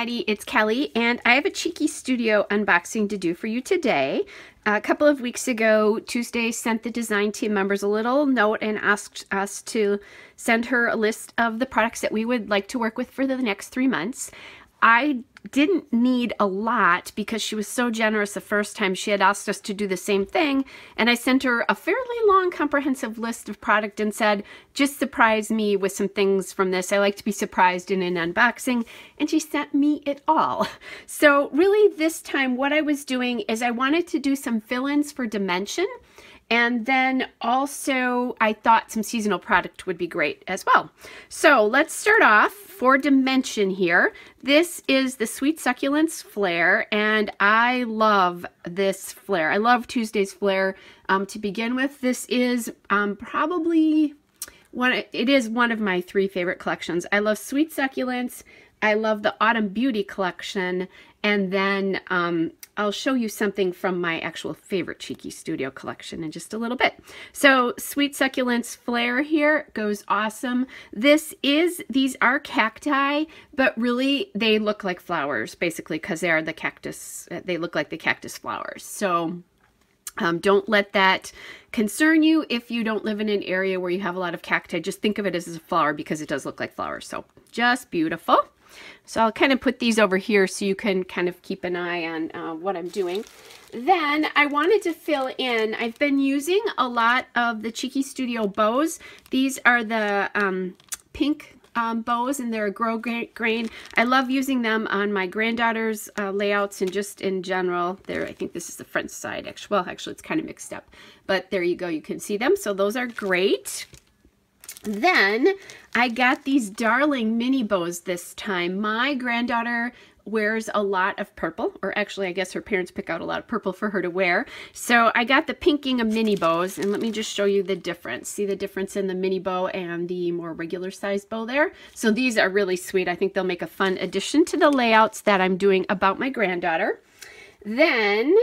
everybody, it's Kelly, and I have a Cheeky Studio unboxing to do for you today. A couple of weeks ago, Tuesday sent the design team members a little note and asked us to send her a list of the products that we would like to work with for the next 3 months. I didn't need a lot because she was so generous the first time. She had asked us to do the same thing, and I sent her a fairly long comprehensive list of product and said, just surprise me with some things from this. I like to be surprised in an unboxing, and she sent me it all. So really this time what I was doing is I wanted to do some fill-ins for Dimension, and then also I thought some seasonal product would be great as well. So let's start off for Dimension here. This is the Sweet Succulents Flare, and I love this flare. I love Tuesday's flare to begin with. This is probably one of my 3 favorite collections. I love Sweet Succulents, I love the Autumn Beauty collection, and then I'll show you something from my actual favorite Cheeky Studio collection in just a little bit. So Sweet Succulents Flare here goes awesome. These are cacti, but really they look like flowers basically because they are the cactus, they look like the cactus flowers. So don't let that concern you if you don't live in an area where you have a lot of cacti. Just think of it as a flower because it does look like flowers. So just beautiful. So I'll kind of put these over here so you can kind of keep an eye on what I'm doing. Then I wanted to fill in, I've been using a lot of the Cheeky Studio bows. These are the pink bows, and they're a grosgrain. I love using them on my granddaughter's layouts and just in general. I think this is the front side. Well, actually it's kind of mixed up, but there you go. You can see them. So those are great. Then I got these darling mini bows this time. My granddaughter wears a lot of purple, or actually I guess her parents pick out a lot of purple for her to wear. So I got the pinking of mini bows, and let me just show you the difference. See the difference in the mini bow and the more regular size bow there? So these are really sweet. I think they'll make a fun addition to the layouts that I'm doing about my granddaughter. Then,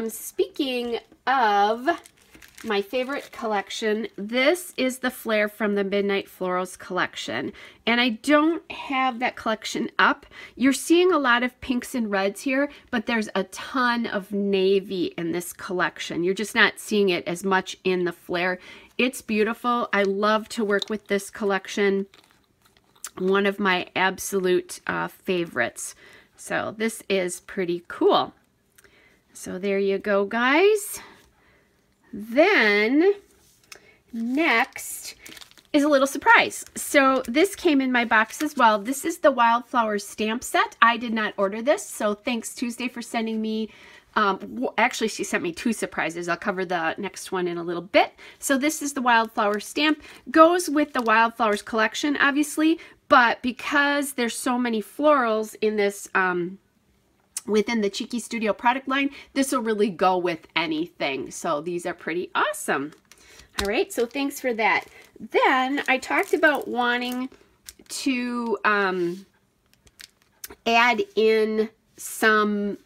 speaking of my favorite collection, this is the flare from the Midnight Florals collection, and I don't have that collection up. You're seeing a lot of pinks and reds here, but there's a ton of navy in this collection. You're just not seeing it as much in the flare. It's beautiful. I love to work with this collection. One of my absolute favorites. So this is pretty cool. So there you go, guys. Then next is a little surprise. So this came in my box as well. This is the Wildflower stamp set. I did not order this, so thanks Tuesday for sending me, actually she sent me 2 surprises. I'll cover the next one in a little bit. So this is the Wildflower stamp. Goes with the Wildflowers collection, obviously, but because there's so many florals in this within the Cheeky Studio product line, this will really go with anything. So these are pretty awesome. All right, so thanks for that. Then I talked about wanting to add in some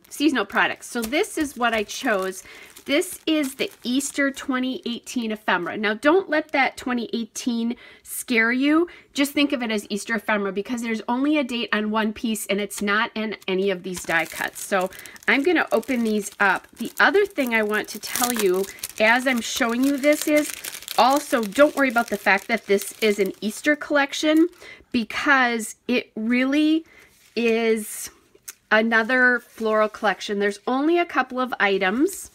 seasonal products. So this is what I chose. This is the Easter 2018 ephemera. Now don't let that 2018 scare you. Just think of it as Easter ephemera because there's only a date on one piece and it's not in any of these die cuts. So I'm going to open these up. The other thing I want to tell you as I'm showing you this is also don't worry about the fact that this is an Easter collection because it really is another floral collection. There's only a couple of items.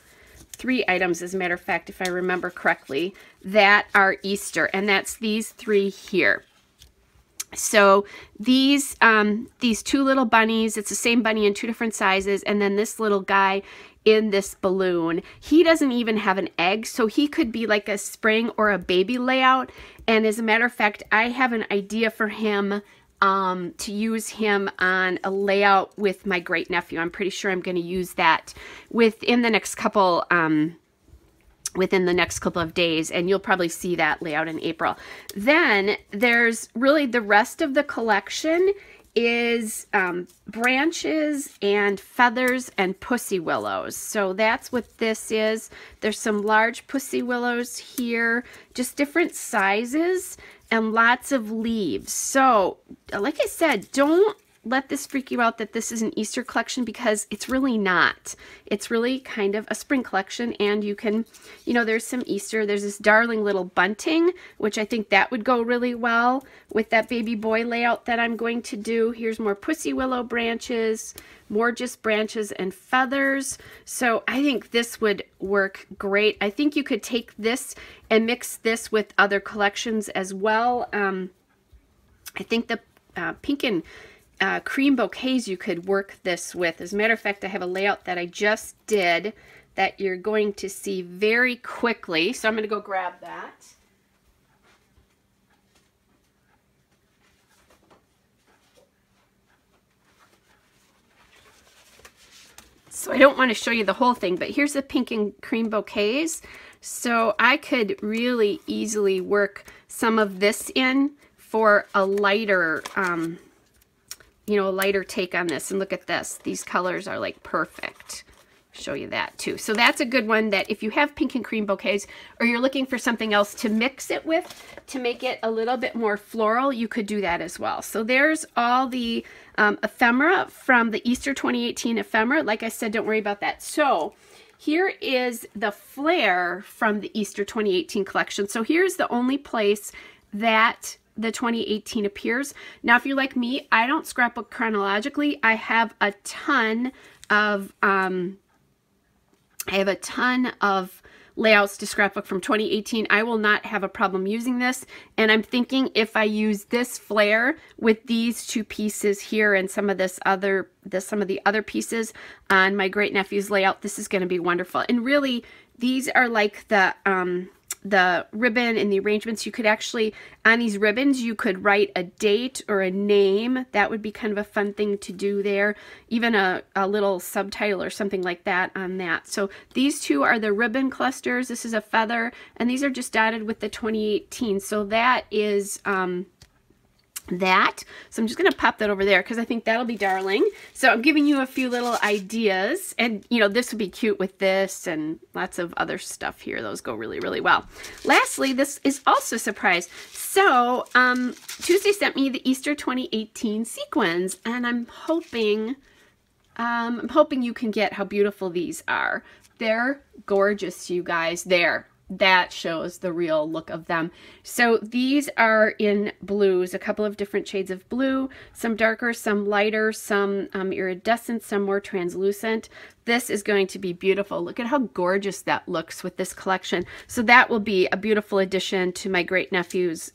3 items, as a matter of fact, if I remember correctly, that are Easter, and that's these 3 here. So these 2 little bunnies, it's the same bunny in 2 different sizes, and then this little guy in this balloon. He doesn't even have an egg, so he could be like a spring or a baby layout, and as a matter of fact, I have an idea for him to use him on a layout with my great nephew. I'm pretty sure I'm going to use that within the next couple of days, and you'll probably see that layout in April. Then there's really the rest of the collection is branches and feathers and pussy willows. So that's what this is. There's some large pussy willows here, just different sizes, and lots of leaves. So like I said, don't let this freak you out that this is an Easter collection, because it's really not. It's really kind of a spring collection, and you can, you know, there's some Easter. There's this darling little bunting, which I think that would go really well with that baby boy layout that I'm going to do. Here's more pussy willow branches, more just branches and feathers. So I think this would work great. I think you could take this and mix this with other collections as well. I think the pink and cream bouquets you could work this with. As a matter of fact, I have a layout that I just did that you're going to see very quickly. So I'm going to go grab that. So I don't want to show you the whole thing, but here's the pink and cream bouquets. So I could really easily work some of this in for a lighter, you know, a lighter take on this. And look at this. These colors are like perfect. Show you that too. So that's a good one that if you have pink and cream bouquets, or you're looking for something else to mix it with to make it a little bit more floral, you could do that as well. So there's all the ephemera from the Easter 2018 ephemera. Like I said, don't worry about that. So here is the flare from the Easter 2018 collection. So here's the only place that the 2018 appears. Now, if you're like me, I don't scrapbook chronologically. I have a ton of layouts to scrapbook from 2018. I will not have a problem using this, and I'm thinking if I use this flare with these two pieces here and some of the other pieces on my great nephew's layout, this is going to be wonderful. And really, these are like the ribbon and the arrangements. You could actually, on these ribbons, you could write a date or a name. That would be kind of a fun thing to do there. Even a little subtitle or something like that on that. So these two are the ribbon clusters. This is a feather, and these are just dotted with the 2018. So that is that. So I'm just going to pop that over there because I think that'll be darling. So I'm giving you a few little ideas, and you know, this would be cute with this and lots of other stuff here. Those go really, really well. Lastly, this is also a surprise. So Tuesday sent me the Easter 2018 sequins, and I'm hoping you can get how beautiful these are. They're gorgeous, you guys. That shows the real look of them. So these are in blues, a couple of different shades of blue, some darker, some lighter, some iridescent, some more translucent. This is going to be beautiful. Look at how gorgeous that looks with this collection. So that will be a beautiful addition to my great nephew's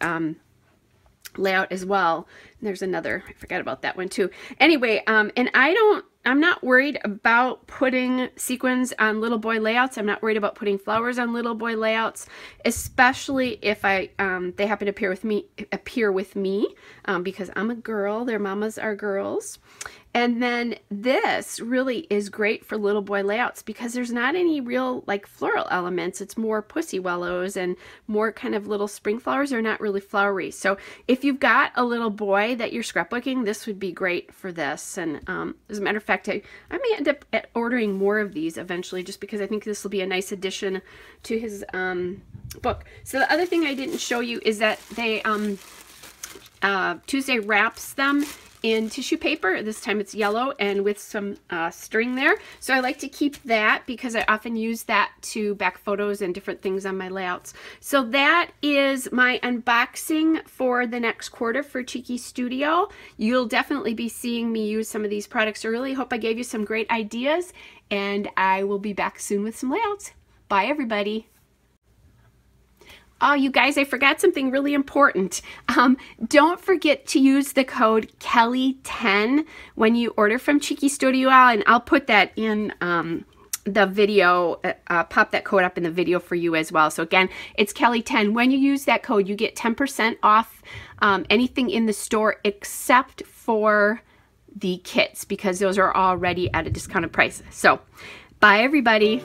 layout as well. And there's another, I forgot about that one too. Anyway, and I'm not worried about putting sequins on little boy layouts. I'm not worried about putting flowers on little boy layouts, especially if they happen to appear with me, because I'm a girl. Their mamas are girls. And then this really is great for little boy layouts because there's not any real like floral elements. It's more pussy willows and more kind of little spring flowers. They're not really flowery. So if you've got a little boy that you're scrapbooking, this would be great for this. And as a matter of fact, I may end up ordering more of these eventually just because I think this will be a nice addition to his book. So the other thing I didn't show you is that they Tuesday wraps them in tissue paper. This time it's yellow and with some string there. So I like to keep that because I often use that to back photos and different things on my layouts. So that is my unboxing for the next quarter for Cheeky Studio. You'll definitely be seeing me use some of these products early. Hope I gave you some great ideas, and I will be back soon with some layouts. Bye, everybody. Oh, you guys, I forgot something really important. Don't forget to use the code Kelly10 when you order from Cheeky Studio, and I'll put that in the video, pop that code up in the video for you as well. So again, it's Kelly10. When you use that code, you get 10% off anything in the store except for the kits because those are already at a discounted price. So, bye everybody.